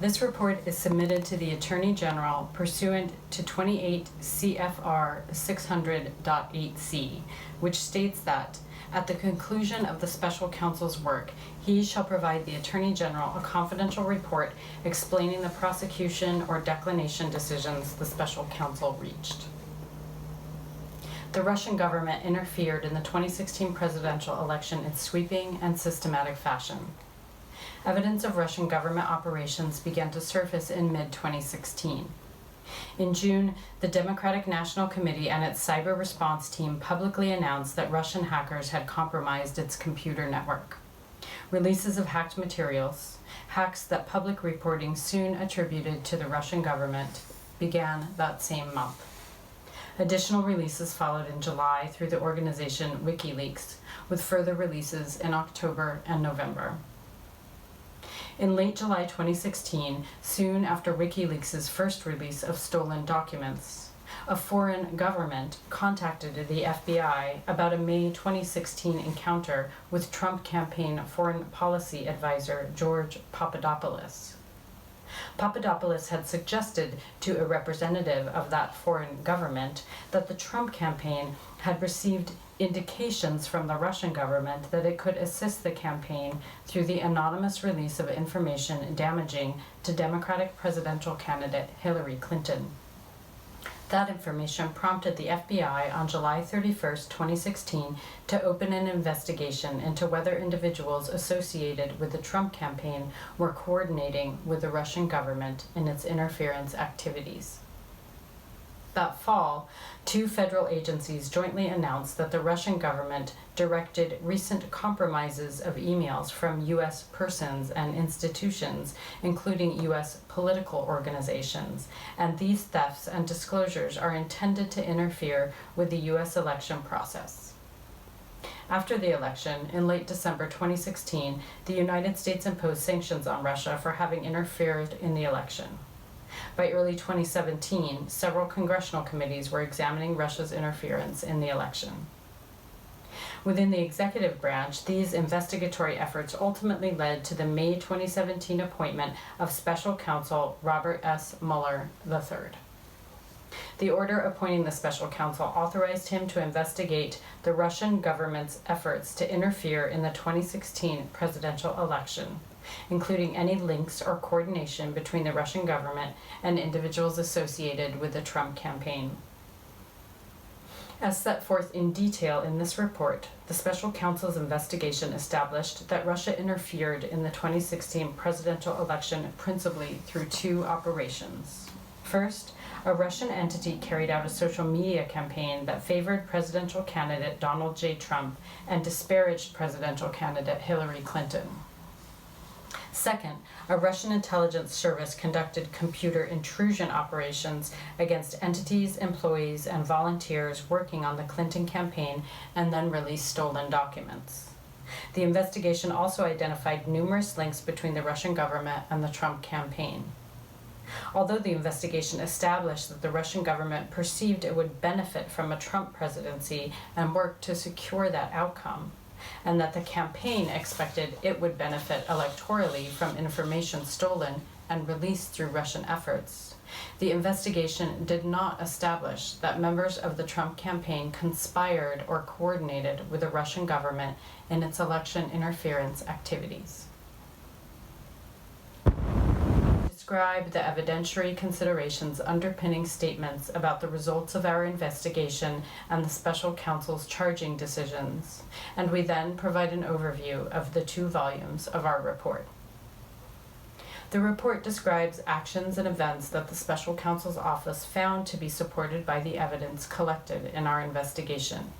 This report is submitted to the Attorney General pursuant to 28 CFR 600.8C, which states that at the conclusion of the special counsel's work, he shall provide the Attorney General a confidential report explaining the prosecution or declination decisions the special counsel reached. The Russian government interfered in the 2016 presidential election in sweeping and systematic fashion. Evidence of Russian government operations began to surface in mid-2016. In June, the Democratic National Committee and its cyber response team publicly announced that Russian hackers had compromised its computer network. Releases of hacked materials, hacks that public reporting soon attributed to the Russian government, began that same month. Additional releases followed in July through the organization WikiLeaks, with further releases in October and November. In late July 2016, soon after WikiLeaks' first release of stolen documents, a foreign government contacted the FBI about a May 2016 encounter with Trump campaign foreign policy advisor George Papadopoulos. Papadopoulos had suggested to a representative of that foreign government that the Trump campaign had received indications from the Russian government that it could assist the campaign through the anonymous release of information damaging to Democratic presidential candidate Hillary Clinton. That information prompted the FBI on July 31, 2016, to open an investigation into whether individuals associated with the Trump campaign were coordinating with the Russian government in its interference activities. That fall, two federal agencies jointly announced that the Russian government directed recent compromises of emails from U.S. persons and institutions, including U.S. political organizations, and these thefts and disclosures are intended to interfere with the U.S. election process. After the election, in late December 2016, the United States imposed sanctions on Russia for having interfered in the election. By early 2017, several congressional committees were examining Russia's interference in the election. Within the executive branch, these investigatory efforts ultimately led to the May 2017 appointment of Special Counsel Robert S. Mueller III. The order appointing the special counsel authorized him to investigate the Russian government's efforts to interfere in the 2016 presidential election, including any links or coordination between the Russian government and individuals associated with the Trump campaign. As set forth in detail in this report, the special counsel's investigation established that Russia interfered in the 2016 presidential election principally through two operations. First, a Russian entity carried out a social media campaign that favored presidential candidate Donald J. Trump and disparaged presidential candidate Hillary Clinton. Second, a Russian intelligence service conducted computer intrusion operations against entities, employees, and volunteers working on the Clinton campaign and then released stolen documents. The investigation also identified numerous links between the Russian government and the Trump campaign. Although the investigation established that the Russian government perceived it would benefit from a Trump presidency and worked to secure that outcome, and that the campaign expected it would benefit electorally from information stolen and released through Russian efforts, the investigation did not establish that members of the Trump campaign conspired or coordinated with the Russian government in its election interference activities. Describe the evidentiary considerations underpinning statements about the results of our investigation and the special counsel's charging decisions, and we then provide an overview of the 2 volumes of our report. The report describes actions and events that the special counsel's office found to be supported by the evidence collected in our investigation.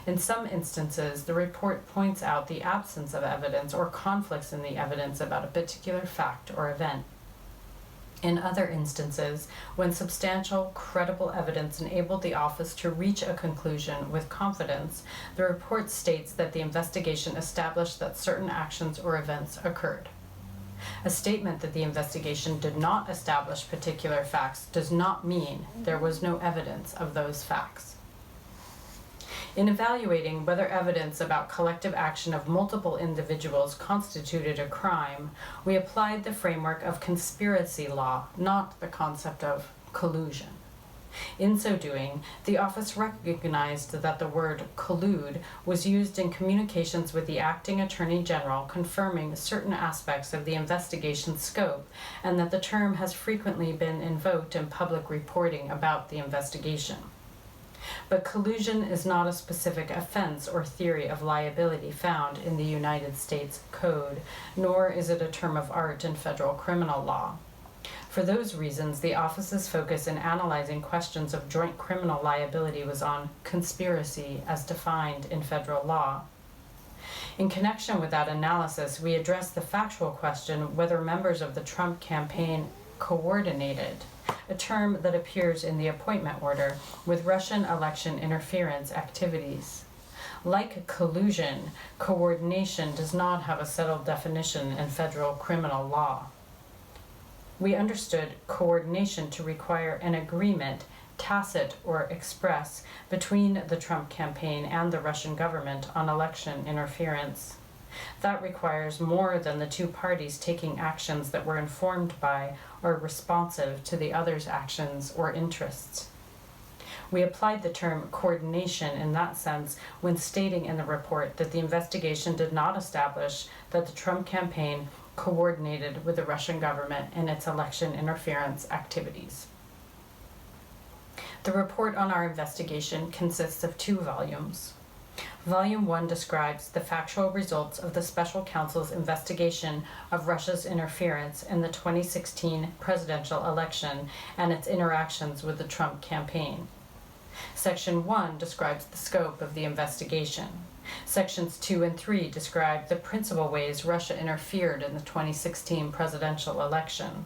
In some instances, the report points out the absence of evidence or conflicts in the evidence about a particular fact or event. In other instances, when substantial, credible evidence enabled the office to reach a conclusion with confidence, the report states that the investigation established that certain actions or events occurred. A statement that the investigation did not establish particular facts does not mean there was no evidence of those facts. In evaluating whether evidence about collective action of multiple individuals constituted a crime, we applied the framework of conspiracy law, not the concept of collusion. In so doing, the office recognized that the word collude was used in communications with the acting Attorney General confirming certain aspects of the investigation scope, and that the term has frequently been invoked in public reporting about the investigation. But collusion is not a specific offense or theory of liability found in the United States Code, nor is it a term of art in federal criminal law. For those reasons, the office's focus in analyzing questions of joint criminal liability was on conspiracy as defined in federal law. In connection with that analysis, we addressed the factual question whether members of the Trump campaign coordinated, a term that appears in the appointment order, with Russian election interference activities. Like collusion, coordination does not have a settled definition in federal criminal law. We understood coordination to require an agreement, tacit or express, between the Trump campaign and the Russian government on election interference. That requires more than the two parties taking actions that were informed by or responsive to the other's actions or interests. We applied the term coordination in that sense when stating in the report that the investigation did not establish that the Trump campaign coordinated with the Russian government in its election interference activities. The report on our investigation consists of 2 volumes. Volume 1 describes the factual results of the special counsel's investigation of Russia's interference in the 2016 presidential election and its interactions with the Trump campaign. Section 1 describes the scope of the investigation. Sections 2 and 3 describe the principal ways Russia interfered in the 2016 presidential election.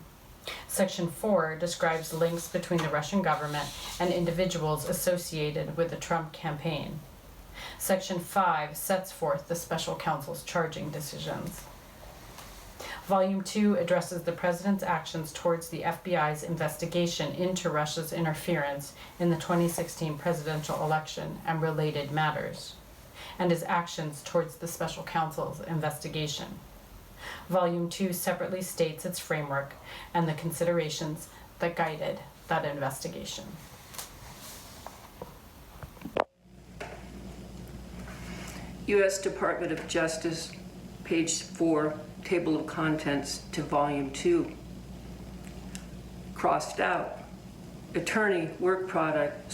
Section 4 describes links between the Russian government and individuals associated with the Trump campaign. Section 5 sets forth the special counsel's charging decisions. Volume 2 addresses the President's actions towards the FBI's investigation into Russia's interference in the 2016 presidential election and related matters, and his actions towards the special counsel's investigation. Volume 2 separately states its framework and the considerations that guided that investigation. U.S. Department of Justice, page 4, table of contents to volume 2. Crossed out. Attorney work product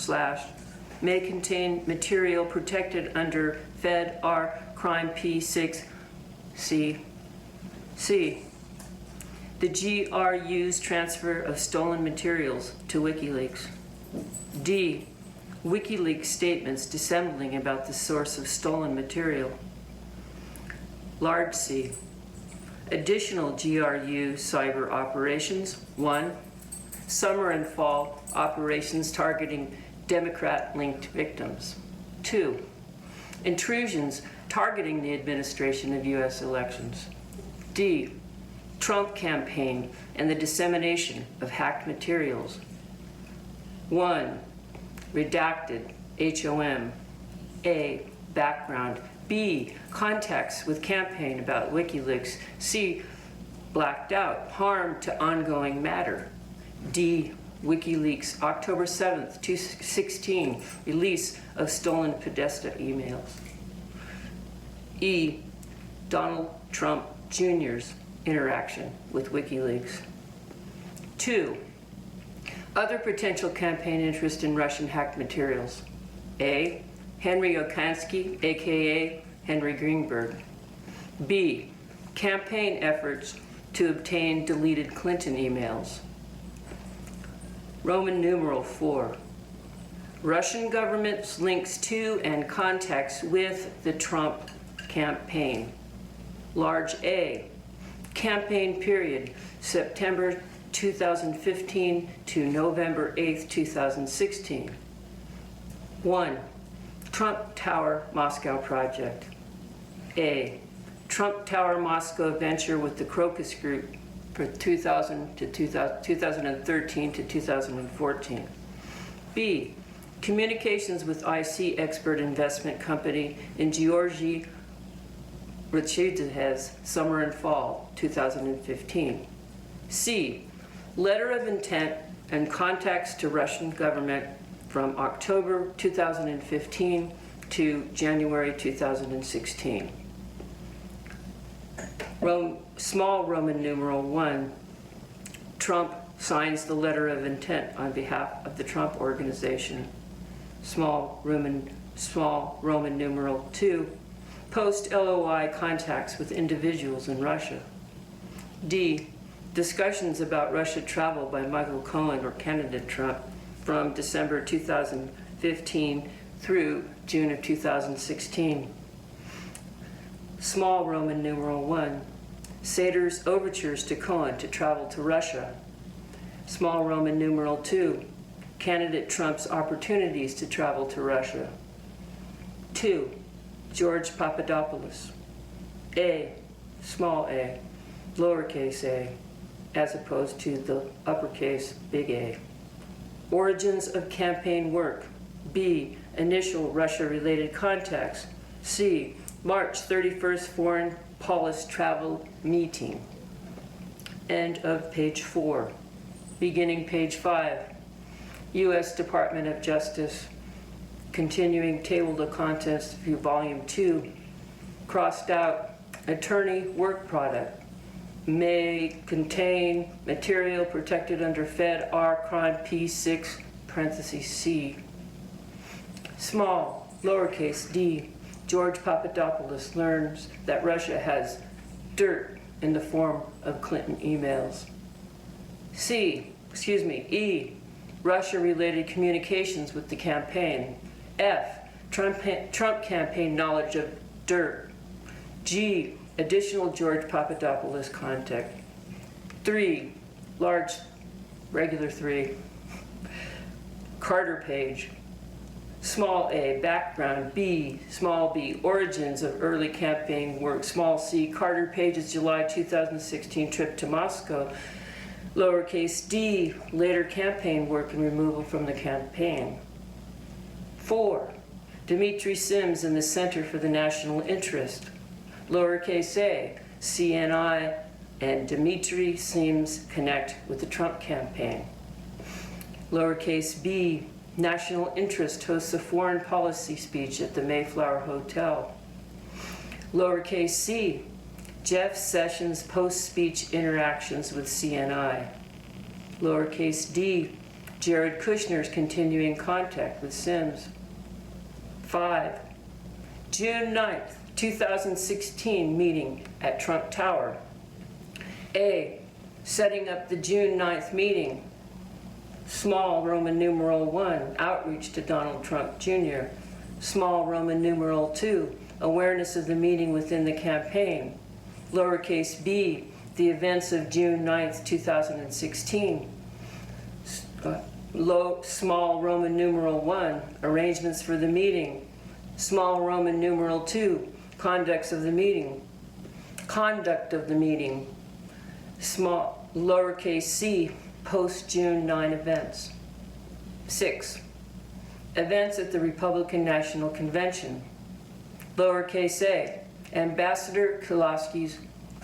/ may contain material protected under Fed R Crime P6 C. The GRU's transfer of stolen materials to WikiLeaks. D. WikiLeaks statements dissembling about the source of stolen material. Large C. Additional GRU cyber operations. 1. Summer and fall operations targeting Democrat-linked victims. 2. Intrusions targeting the administration of U.S. elections. D. Trump campaign and the dissemination of hacked materials. 1. Redacted, HOM. A. Background. B. Contacts with campaign about WikiLeaks. C. Blacked out, harm to ongoing matter. D. WikiLeaks, October 7th, 2016, release of stolen Podesta emails. E. Donald Trump Jr.'s interaction with WikiLeaks. 2. Other potential campaign interest in Russian hacked materials. A. Henry Okansky, aka Henry Greenberg. B. Campaign efforts to obtain deleted Clinton emails. Roman numeral 4. Russian government's links to and contacts with the Trump campaign. Large A. Campaign period, September 2015 to November 8th, 2016. 1. Trump Tower Moscow project. A. Trump Tower Moscow venture with the Crocus Group for 2013 to 2014. B. Communications with IC Expert Investment Company in Georgi Rachidzehez, summer and fall 2015. C. Letter of intent and contacts to Russian government from October 2015 to January 2016. Small Roman numeral 1. Trump signs the letter of intent on behalf of the Trump Organization. Small Roman numeral 2. Post LOI contacts with individuals in Russia. D. Discussions about Russia travel by Michael Cohen or candidate Trump from December 2015 through June of 2016. Small Roman numeral 1. Sater's overtures to Cohen to travel to Russia. Small Roman numeral 2. Candidate Trump's opportunities to travel to Russia. 2. George Papadopoulos. A, small a, lowercase a, as opposed to the uppercase big A. Origins of campaign work. B, initial Russia-related contacts. C, March 31st Foreign Policy Travel Meeting. End of page 4. Beginning page 5. U.S. Department of Justice. Continuing table of contents, view volume 2. Crossed out, attorney work product. May contain material protected under Fed R Crime P6 parentheses C. Small, lowercase d, George Papadopoulos learns that Russia has dirt in the form of Clinton emails. E, Russia-related communications with the campaign. F, Trump campaign knowledge of dirt. G, additional George Papadopoulos contact. 3, large, regular 3, Carter page. Small a, background. B, small b, origins of early campaign work. Small c, Carter page's July 2016 trip to Moscow. Lowercase d, later campaign work and removal from the campaign. 4, Dmitry Sims in the Center for the National Interest. Lowercase a, CNI and Dmitry Sims connect with the Trump campaign. Lowercase b, National Interest hosts a foreign policy speech at the Mayflower Hotel. Lowercase c, Jeff Sessions post-speech interactions with CNI. Lowercase d, Jared Kushner's continuing contact with Sims. 5, June 9th, 2016 meeting at Trump Tower. A, setting up the June 9th meeting. Small Roman numeral 1, outreach to Donald Trump Jr. Small Roman numeral 2, awareness of the meeting within the campaign. Lowercase b, the events of June 9th, 2016. Small Roman numeral 1, arrangements for the meeting. Small Roman numeral 2, conduct of the meeting. Small lowercase c, post-June 9 events. 6, events at the Republican National Convention. Lowercase a, Ambassador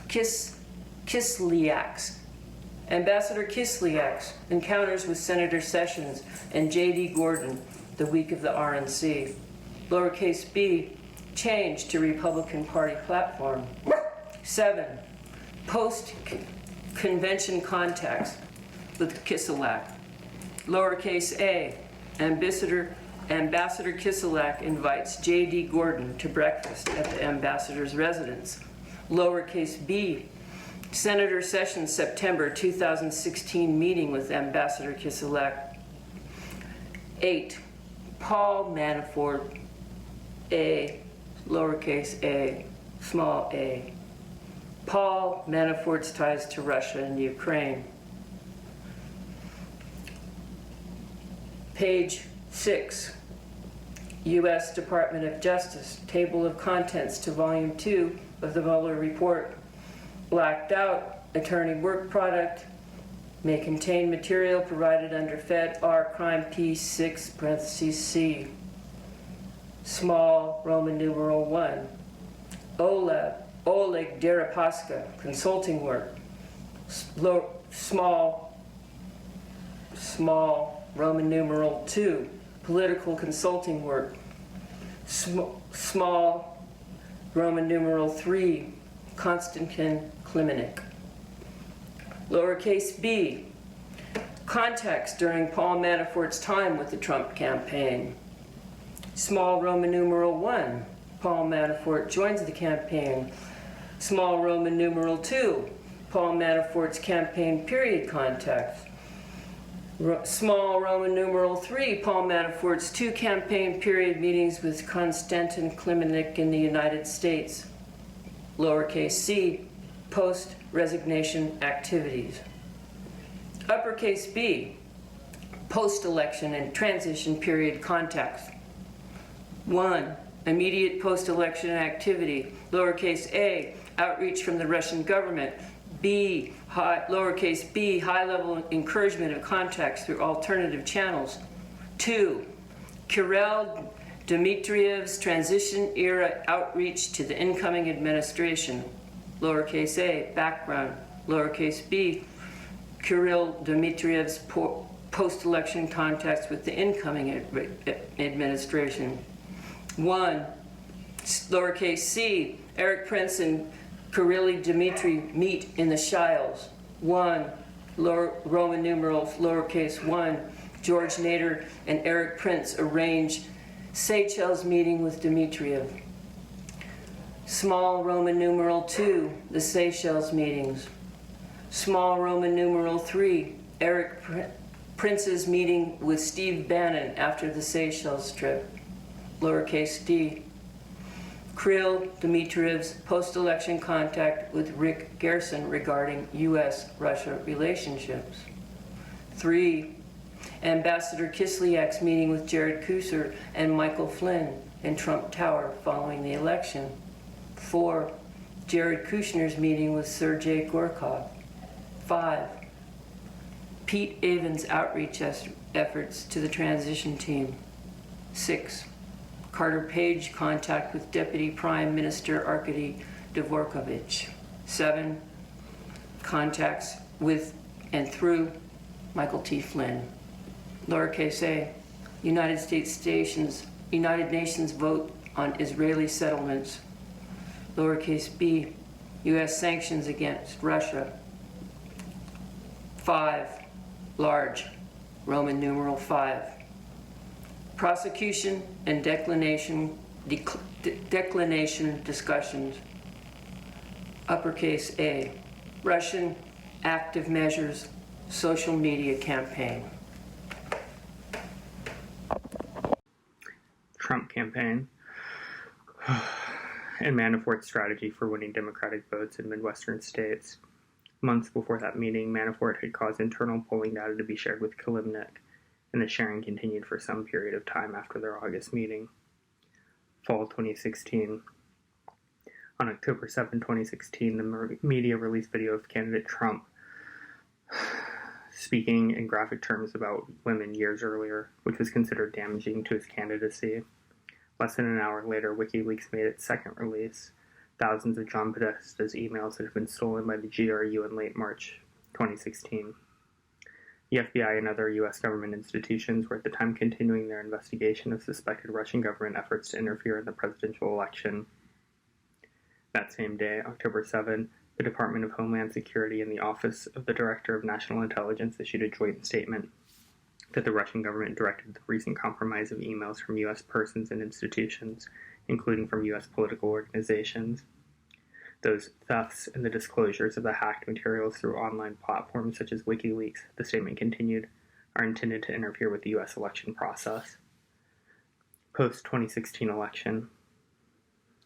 Kislyak's encounters with Senator Sessions and J.D. Gordon the week of the RNC. Lowercase b, change to Republican Party platform. 7, post-convention contacts with Kislyak. Lowercase a, Ambassador Kislyak invites J.D. Gordon to breakfast at the ambassador's residence. Lowercase b, Senator Sessions' September 2016 meeting with Ambassador Kislyak. 8, Paul Manafort, a, lowercase a, small a. Paul Manafort's ties to Russia and Ukraine. Page 6, U.S. Department of Justice, table of contents to volume 2 of the Mueller report. Blacked out, attorney work product. may contain material provided under Fed R Crime P6 parentheses C. Small Roman numeral 1. Oleg Deripaska, consulting work. Small Roman numeral 2, political consulting work. Small Roman numeral 3, Konstantin Klimenik. Lowercase b, context during Paul Manafort's time with the Trump campaign. Small Roman numeral 1, Paul Manafort joins the campaign. Small Roman numeral 2, Paul Manafort's campaign period context. Small Roman numeral 3, Paul Manafort's 2 campaign period meetings with Konstantin Klimenik in the United States. Lowercase c, post-resignation activities. Uppercase B, post-election and transition period context. 1, immediate post-election activity. Lowercase a, outreach from the Russian government. B, lowercase b, high-level encouragement of contacts through alternative channels. 2, Kirill Dmitriev's transition-era outreach to the incoming administration. Lowercase a, background. Lowercase b, Kirill Dmitriev's post-election contacts with the incoming administration. 1, lowercase c, Eric Prince and Kirill Dmitry meet in the Shiles. 1, Roman numerals, lowercase 1, George Nader and Eric Prince arrange Seychelles meeting with Dmitriev. Small Roman numeral 2, the Seychelles meetings. Small Roman numeral 3, Eric Prince's meeting with Steve Bannon after the Seychelles trip. Lowercase d, Kirill Dmitriev's post-election contact with Rick Garrison regarding U.S.-Russia relationships. 3, Ambassador Kislyak's meeting with Jared Kushner and Michael Flynn in Trump Tower following the election. 4, Jared Kushner's meeting with Sergei Gorkov. 5, Pete Avens' outreach efforts to the transition team. 6, Carter Page contact with Deputy Prime Minister Arkady Dvorkovich. 7, contacts with and through Michael T. Flynn. Lowercase a, United Nations vote on Israeli settlements. Lowercase b, U.S. sanctions against Russia. 5, large, Roman numeral 5. Prosecution and declination discussions. Uppercase A, Russian active measures, social media campaign. Trump campaign and Manafort's strategy for winning Democratic votes in Midwestern states. Months before that meeting, Manafort had caused internal polling data to be shared with Kilimnik, and the sharing continued for some period of time after their August meeting. Fall 2016. On October 7, 2016, the media released video of candidate Trump speaking in graphic terms about women years earlier, which was considered damaging to his candidacy. Less than an hour later, WikiLeaks made its second release. Thousands of John Podesta's emails had been stolen by the GRU in late March 2016. The FBI and other U.S. government institutions were at the time continuing their investigation of suspected Russian government efforts to interfere in the presidential election. That same day, October 7, the Department of Homeland Security and the Office of the Director of National Intelligence issued a joint statement that the Russian government directed the recent compromise of emails from U.S. persons and institutions, including from U.S. political organizations. Those thefts and the disclosures of the hacked materials through online platforms such as WikiLeaks, the statement continued, are intended to interfere with the U.S. election process. Post-2016 election.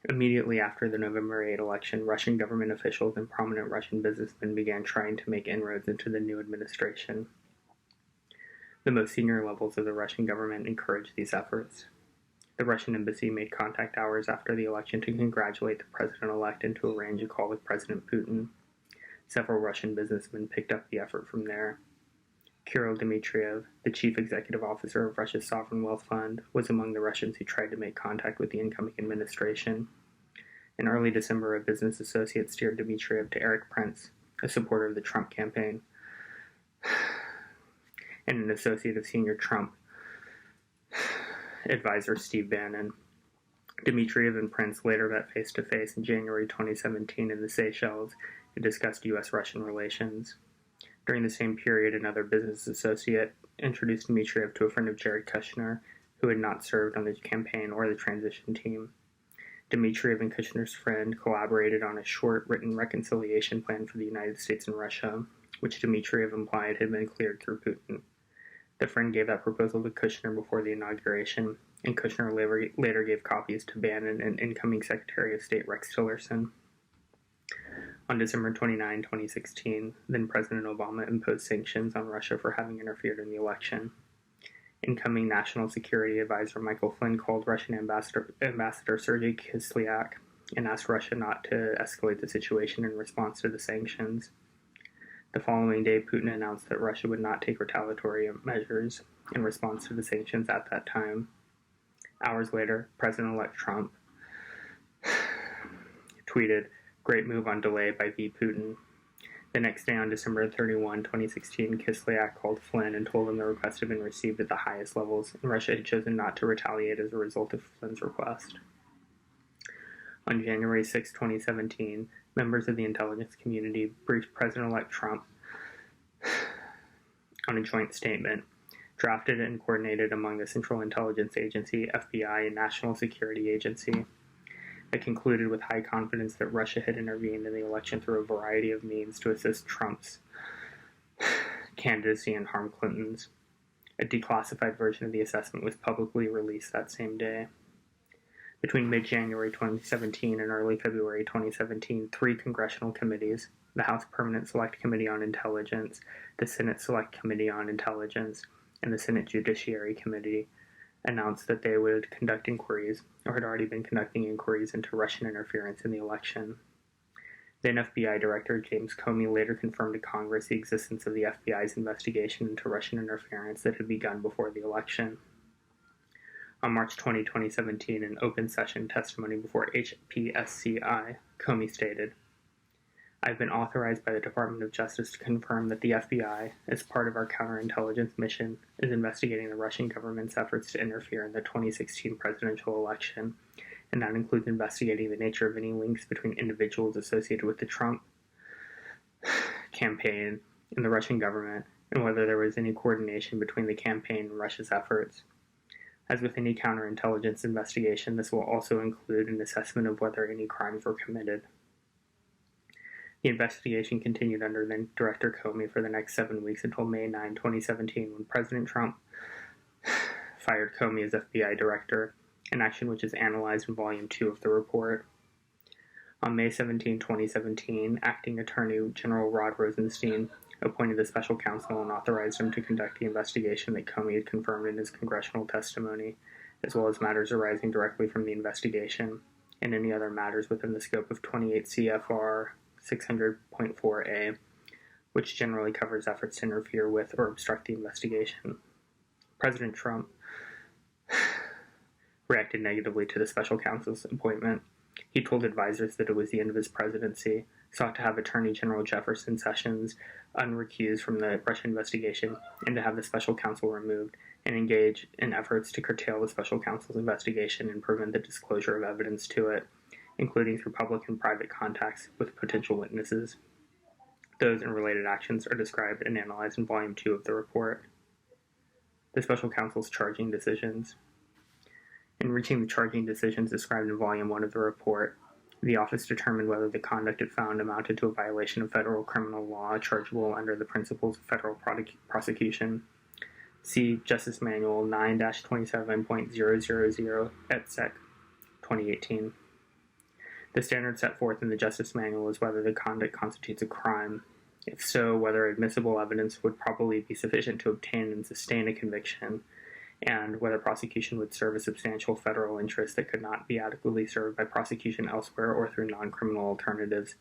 Immediately after the November 8 election, Russian government officials and prominent Russian businessmen began trying to make inroads into the new administration. The most senior levels of the Russian government encouraged these efforts. The Russian embassy made contact hours after the election to congratulate the president-elect and to arrange a call with President Putin. Several Russian businessmen picked up the effort from there. Kirill Dmitriev, the chief executive officer of Russia's Sovereign Wealth Fund, was among the Russians who tried to make contact with the incoming administration. In early December, a business associate steered Dmitriev to Eric Prince, a supporter of the Trump campaign, and an associate of senior Trump advisor Steve Bannon. Dmitriev and Prince later met face-to-face in January 2017 in the Seychelles and discussed U.S.-Russian relations. During the same period, another business associate introduced Dmitriev to a friend of Jared Kushner, who had not served on the campaign or the transition team. Dmitriev and Kushner's friend collaborated on a short written reconciliation plan for the United States and Russia, which Dmitriev implied had been cleared through Putin. The friend gave that proposal to Kushner before the inauguration, and Kushner later gave copies to Bannon and incoming Secretary of State Rex Tillerson. On December 29, 2016, then President Obama imposed sanctions on Russia for having interfered in the election. Incoming National Security Advisor Michael Flynn called Russian Ambassador Sergei Kislyak and asked Russia not to escalate the situation in response to the sanctions. The following day, Putin announced that Russia would not take retaliatory measures in response to the sanctions at that time. Hours later, President-elect Trump tweeted, "Great move on delay by V. Putin." The next day, on December 31, 2016, Kislyak called Flynn and told him the request had been received at the highest levels, and Russia had chosen not to retaliate as a result of Flynn's request. On January 6, 2017, members of the intelligence community briefed President-elect Trump on a joint statement, drafted and coordinated among the Central Intelligence Agency, FBI, and National Security Agency, that concluded with high confidence that Russia had intervened in the election through a variety of means to assist Trump's candidacy and harm Clinton's. A declassified version of the assessment was publicly released that same day. Between mid-January 2017 and early February 2017, 3 congressional committees, the House Permanent Select Committee on Intelligence, the Senate Select Committee on Intelligence, and the Senate Judiciary Committee, announced that they would conduct inquiries, or had already been conducting inquiries, into Russian interference in the election. Then FBI Director James Comey later confirmed to Congress the existence of the FBI's investigation into Russian interference that had begun before the election. On March 20, 2017, in open session testimony before HPSCI, Comey stated, "I've been authorized by the Department of Justice to confirm that the FBI, as part of our counterintelligence mission, is investigating the Russian government's efforts to interfere in the 2016 presidential election, and that includes investigating the nature of any links between individuals associated with the Trump campaign and the Russian government, and whether there was any coordination between the campaign and Russia's efforts. As with any counterintelligence investigation, this will also include an assessment of whether any crimes were committed." The investigation continued under then Director Comey for the next 7 weeks until May 9, 2017, when President Trump fired Comey as FBI Director, an action which is analyzed in Volume 2 of the report. On May 17, 2017, Acting Attorney General Rod Rosenstein appointed the special counsel and authorized him to conduct the investigation that Comey had confirmed in his congressional testimony, as well as matters arising directly from the investigation, and any other matters within the scope of 28 CFR 600.4a, which generally covers efforts to interfere with or obstruct the investigation. President Trump reacted negatively to the special counsel's appointment. He told advisors that it was the end of his presidency, sought to have Attorney General Jefferson Sessions unrecused from the Russia investigation, and to have the special counsel removed, and engage in efforts to curtail the special counsel's investigation and prevent the disclosure of evidence to it, including through public and private contacts with potential witnesses. Those and related actions are described and analyzed in Volume 2 of the report. The special counsel's charging decisions. In reaching the charging decisions described in Volume 1 of the report, the office determined whether the conduct it found amounted to a violation of federal criminal law chargeable under the principles of federal prosecution. See Justice Manual 9-27.000 et sec. 2018. The standard set forth in the Justice Manual is whether the conduct constitutes a crime. If so, whether admissible evidence would probably be sufficient to obtain and sustain a conviction, and whether prosecution would serve a substantial federal interest that could not be adequately served by prosecution elsewhere or through non-criminal alternatives.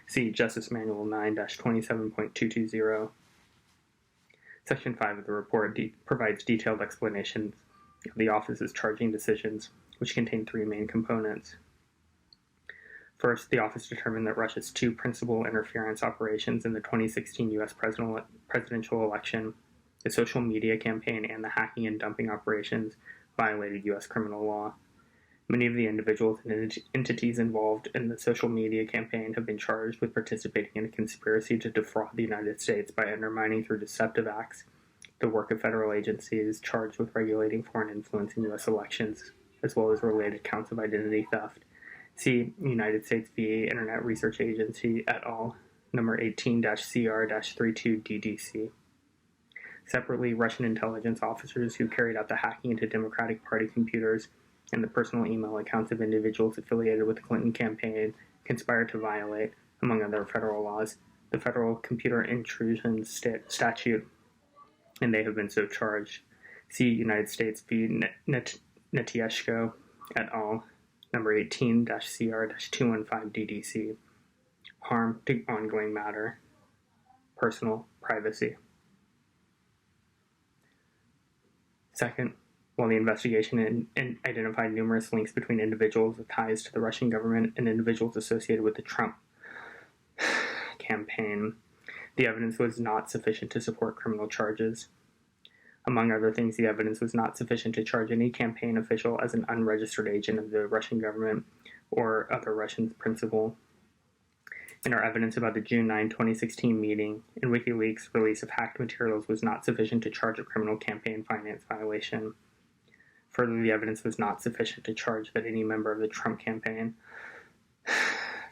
See Justice Manual 9-27.220. Section 5 of the report provides detailed explanations of the office's charging decisions, which contain three main components. First, the office determined that Russia's two principal interference operations in the 2016 U.S. presidential election, the social media campaign and the hacking and dumping operations, violated U.S. criminal law. Many of the individuals and entities involved in the social media campaign have been charged with participating in a conspiracy to defraud the United States by undermining through deceptive acts the work of federal agencies charged with regulating foreign influence in U.S. elections, as well as related counts of identity theft. See United States VA Internet Research Agency et al., number 18-CR-32DDC. Separately, Russian intelligence officers who carried out the hacking into Democratic Party computers and the personal email accounts of individuals affiliated with the Clinton campaign conspired to violate, among other federal laws, the Federal Computer Intrusion Statute, and they have been so charged. See United States v. Netieshko et al., number 18-CR-215DDC. Harm to ongoing matter. Personal privacy. Second, while the investigation identified numerous links between individuals with ties to the Russian government and individuals associated with the Trump campaign, the evidence was not sufficient to support criminal charges. Among other things, the evidence was not sufficient to charge any campaign official as an unregistered agent of the Russian government or other Russian principal. And our evidence about the June 9, 2016 meeting and WikiLeaks' release of hacked materials was not sufficient to charge a criminal campaign finance violation. Further, the evidence was not sufficient to charge that any member of the Trump campaign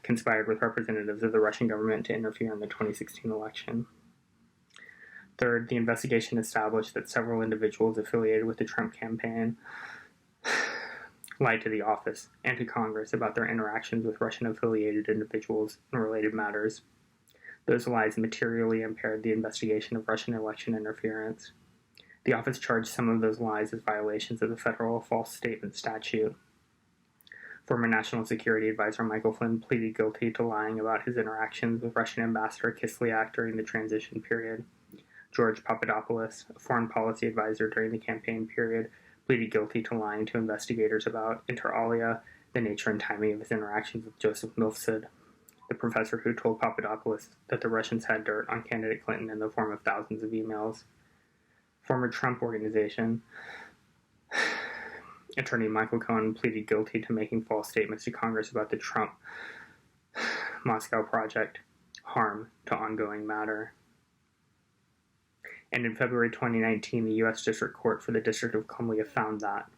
conspired with representatives of the Russian government to interfere in the 2016 election. Third, the investigation established that several individuals affiliated with the Trump campaign lied to the office and to Congress about their interactions with Russian-affiliated individuals in related matters. Those lies materially impaired the investigation of Russian election interference. The office charged some of those lies as violations of the federal false statement statute. Former National Security Advisor Michael Flynn pleaded guilty to lying about his interactions with Russian Ambassador Kislyak during the transition period. George Papadopoulos, a foreign policy advisor during the campaign period, pleaded guilty to lying to investigators about, inter alia, the nature and timing of his interactions with Joseph Milford, the professor who told Papadopoulos that the Russians had dirt on candidate Clinton in the form of thousands of emails. Former Trump Organization attorney Michael Cohen pleaded guilty to making false statements to Congress about the Trump Moscow project, harm to ongoing matter. And in February 2019, the U.S. District Court for the District of Columbia found that